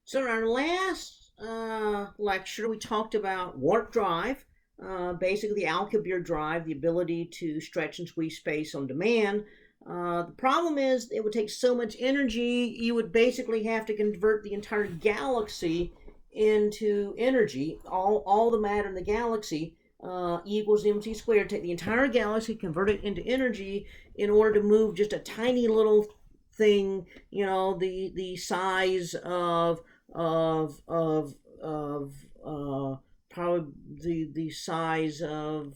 So in our last lecture, we talked about warp drive, basically the Alcubierre drive, the ability to stretch and squeeze space on demand. The problem is it would take so much energy, you would basically have to convert the entire galaxy into energy, all the matter in the galaxy, E equals mc squared. Take the entire galaxy, convert it into energy in order to move just a tiny little thing, the size of probably the size of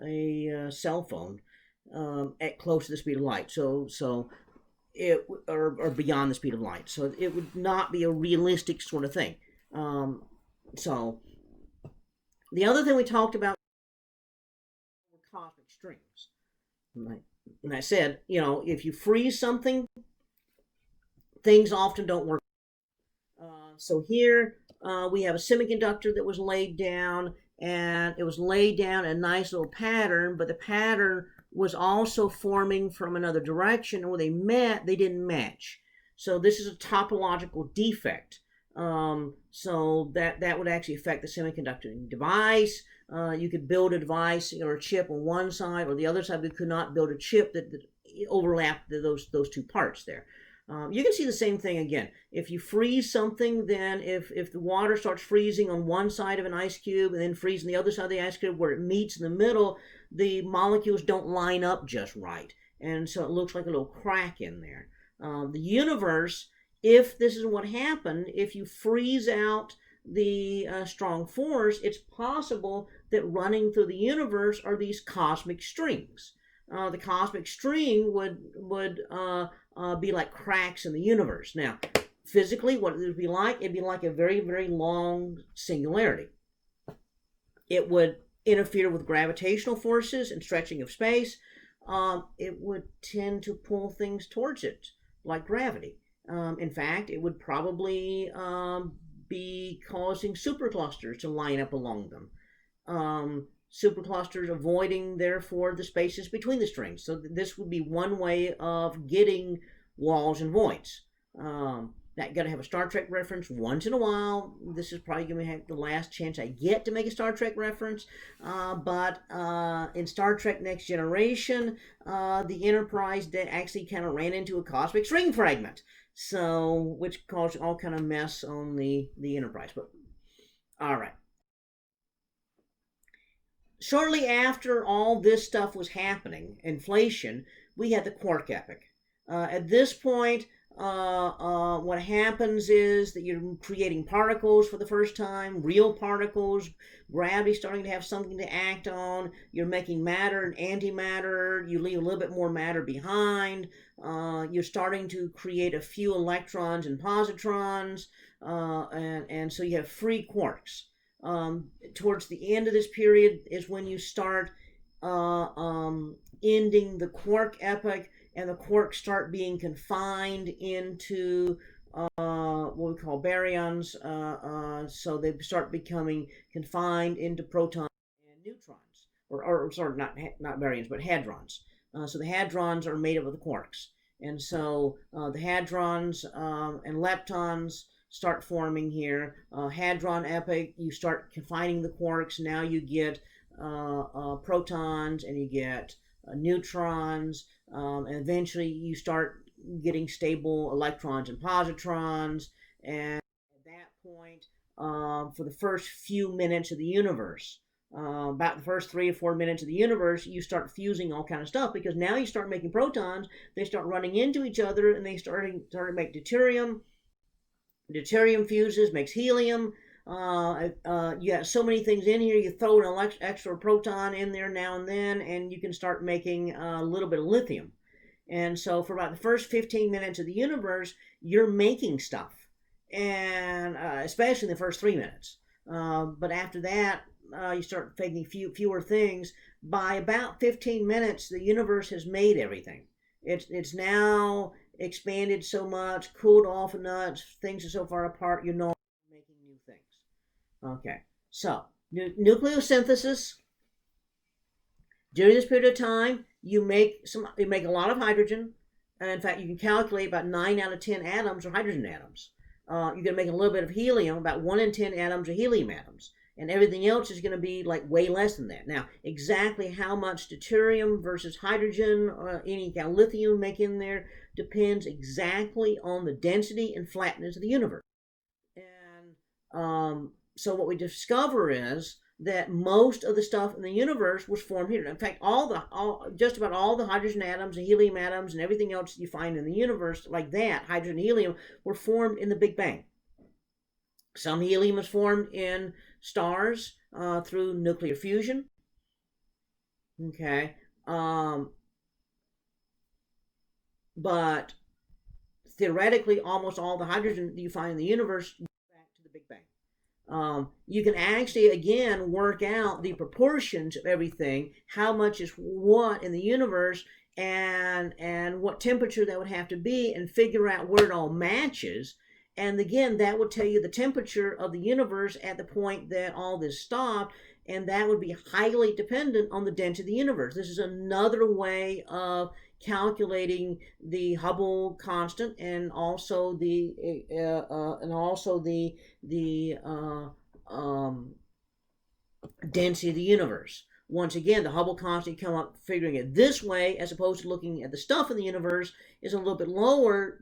a cell phone, at close to the speed of light. So it or beyond the speed of light. So it would not be a realistic sort of thing. So the other thing we talked about were cosmic strings. And I said, if you freeze something, things often don't work. So here we have a semiconductor that was laid down, and it was laid down in a nice little pattern, but the pattern was also forming from another direction, and when they met, they didn't match. So this is a topological defect. So that would actually affect the semiconductor device. You could build a device or a chip on one side, or the other side, but you could not build a chip that overlapped those two parts there. You can see the same thing again. If you freeze something, then if the water starts freezing on one side of an ice cube and then freezing the other side of the ice cube where it meets in the middle, the molecules don't line up just right. And so it looks like a little crack in there. The universe, if this is what happened, if you freeze out the strong force, it's possible that running through the universe are these cosmic strings. The cosmic string would be like cracks in the universe. Now, physically, what it would be like, it'd be like a very, very long singularity. It would interfere with gravitational forces and stretching of space. It would tend to pull things towards it, like gravity. In fact, it would probably be causing superclusters to line up along them. Superclusters avoiding, therefore, the spaces between the strings. So this would be one way of getting walls and voids. That got to have a Star Trek reference once in a while. This is probably going to have the last chance I get to make a Star Trek reference. But in Star Trek Next Generation, the Enterprise actually kind of ran into a cosmic string fragment. So, which caused all kind of mess on the Enterprise. But all right. Shortly after all this stuff was happening, inflation, we had the Quark Epoch. At this point, what happens is that you're creating particles for the first time, real particles, gravity starting to have something to act on, you're making matter and antimatter, you leave a little bit more matter behind, you're starting to create a few electrons and positrons, and so you have free quarks. Towards the end of this period is when you start ending the Quark Epoch, and the quarks start being confined into what we call baryons. So they start becoming confined into protons and neutrons, or sorry, not baryons, but hadrons. So the hadrons are made up of the quarks, and so the hadrons and leptons start forming here. Hadron Epoch, you start confining the quarks. Now you get protons, and you get neutrons, and eventually you start getting stable electrons and positrons. And at that point, for the first few minutes of the universe, about the first 3 or 4 minutes of the universe, you start fusing all kind of stuff, because now you start making protons. They start running into each other, and they start to make deuterium. Deuterium fuses, makes helium. You have so many things in here. You throw an extra proton in there now and then, and you can start making a little bit of lithium. And so for about the first 15 minutes of the universe, you're making stuff, and especially in the first 3 minutes. But after that, you start making fewer things. By about 15 minutes, the universe has made everything. It's now expanded so much, cooled off enough, things are so far apart, you're not making new things. Okay, so nucleosynthesis. During this period of time, you make a lot of hydrogen, and in fact, you can calculate about 9 out of 10 atoms are hydrogen atoms. you're going to make a little bit of helium, about 1 in 10 atoms are helium atoms. And everything else is going to be like way less than that. Now, exactly how much deuterium versus hydrogen or any kind of lithium make in there depends exactly on the density and flatness of the universe. And so what we discover is that most of the stuff in the universe was formed here. In fact, just about all the hydrogen atoms and helium atoms and everything else you find in the universe like that, hydrogen and helium, were formed in the Big Bang. Some helium is formed in stars through nuclear fusion. Okay. But theoretically, almost all the hydrogen that you find in the universe goes back to the Big Bang. You can actually, again, work out the proportions of everything, how much is what in the universe, and what temperature that would have to be, and figure out where it all matches. And again, that would tell you the temperature of the universe at the point that all this stopped, and that would be highly dependent on the density of the universe. This is another way of calculating the Hubble constant, and also the density of the universe. Once again, the Hubble constant, come up figuring it this way as opposed to looking at the stuff in the universe, is a little bit lower.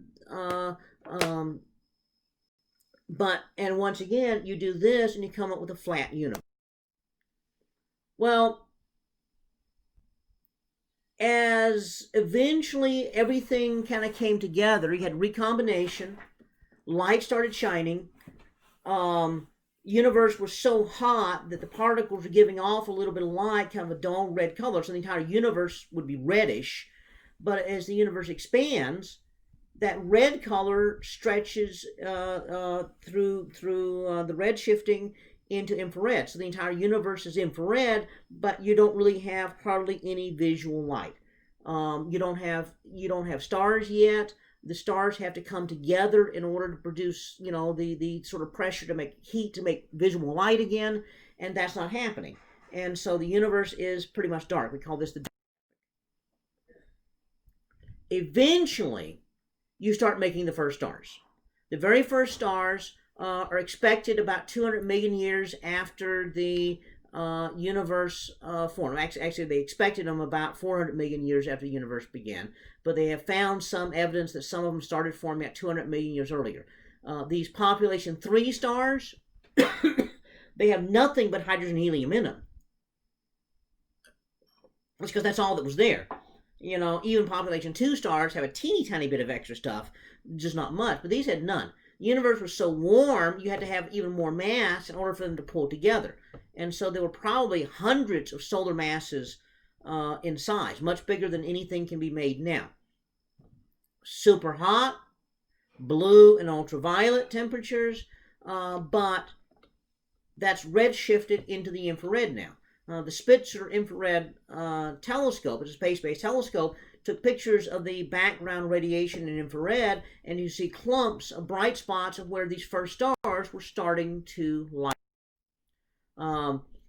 And once again, you do this and you come up with a flat universe. Well, as eventually everything kind of came together, you had recombination, light started shining, universe was so hot that the particles were giving off a little bit of light, kind of a dull red color, so the entire universe would be reddish. But as the universe expands, that red color stretches through the red shifting into infrared. So the entire universe is infrared, but you don't really have hardly any visual light. You don't have stars yet. The stars have to come together in order to produce, the sort of pressure to make heat to make visual light again, and that's not happening. And so the universe is pretty much dark. We call this the dark. Eventually, you start making the first stars. The very first stars are expected about 200 million years after the universe formed. Actually, they expected them about 400 million years after the universe began, but they have found some evidence that some of them started forming at 200 million years earlier. These population 3 stars, they have nothing but hydrogen and helium in them. That's because that's all that was there. Even population 2 stars have a teeny tiny bit of extra stuff, just not much, but these had none. The universe was so warm, you had to have even more mass in order for them to pull together. And so there were probably hundreds of solar masses in size, much bigger than anything can be made now. Super hot, blue and ultraviolet temperatures, but that's redshifted into the infrared now. The Spitzer infrared telescope, it's a space-based telescope, took pictures of the background radiation in infrared, and you see clumps of bright spots of where these first stars were starting to light.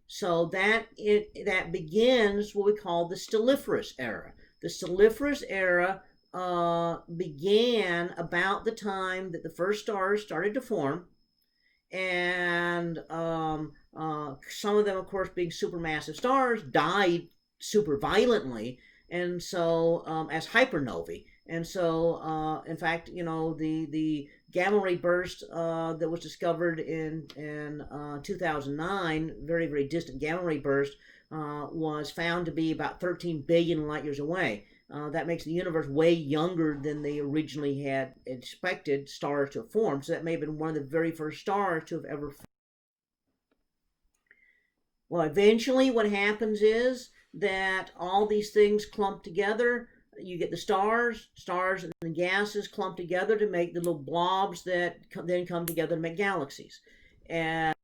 So that begins what we call the Stelliferous era. The Stelliferous era began about the time that the first stars started to form, and some of them, of course, being supermassive stars, died super violently, and so as hypernovae. And so, in fact, the gamma ray burst that was discovered in 2009, very, very distant gamma ray burst, was found to be about 13 billion light years away. That makes the universe way younger than they originally had expected stars to have formed. So that may have been one of the very first stars to have ever formed. Well, eventually what happens is that all these things clump together. You get the stars and the gases clump together to make the little blobs that then come together to make galaxies. And